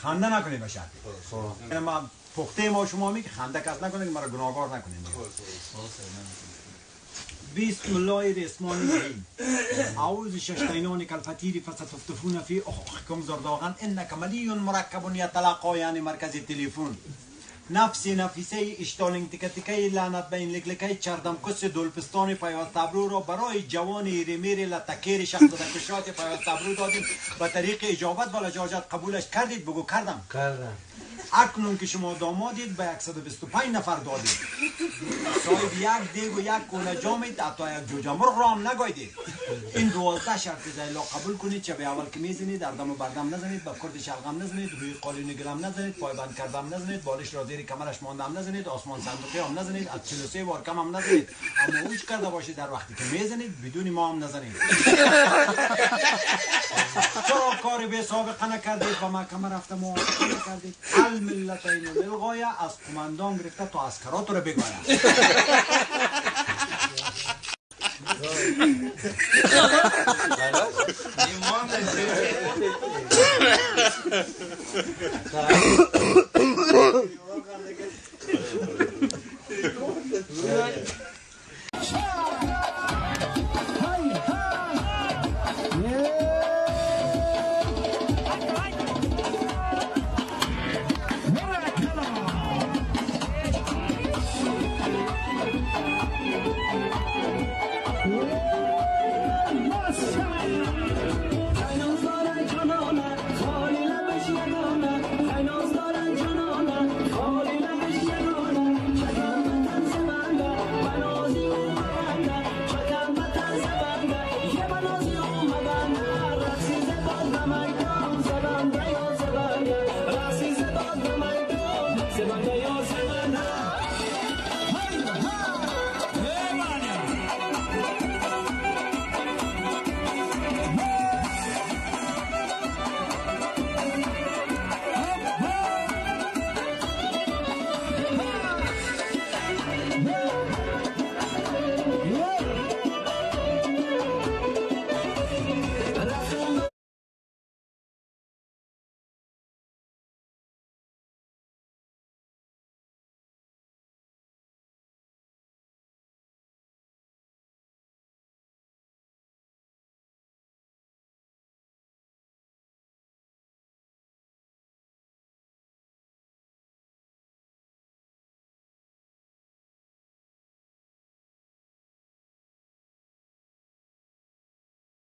خنده نکنید باشد. ما پخته ما شما میگه خنده کس نکنید که مرا گناهکار نکنید. بسم الله الرحمن الرحیم. اعوذ ششطینان کالفتیر فستفتفون فی اخوخکم زرداغن انک ملی مرکب یتلقا یعنی مرکز تلفن. نفسی نفیسه اشتالینگ تکه تکه لعنت به این لکلکه چردم کس دلپستان پیوست ابرو را برای جوان ایرمیر لتکیر شخص کشات پیوست ابرو دادیم به طریق اجابت و لجاجت قبولش کردید. بگو کردم. اکنون که شما دامادید به 125 نفر دادید. صاحب یک دیگ و یک کوله جامید حتی یک جوجه مرغ را هم نگاهیدید. این 12 شرط زیلا قبول کنید. چه به اول که میزنید اردم و بردم نزنید، به کرد شلغم نزنید، روی قالین گلم نزنید، پایبند کردم نزنید، بالش را زیر کمرش ماندم نزنید، آسمان صندوقی هم نزنید، از 43 بار کم هم نزنید. اما اوج کرده باشید در وقتی که میزنید بدون ما هم نزنید. چرا کار به سابقه نکردید و محکمه رفته موافقه نکردید؟ الملتین للغایه از قماندان گرفته تا عسکرات رو بگوید. ایمان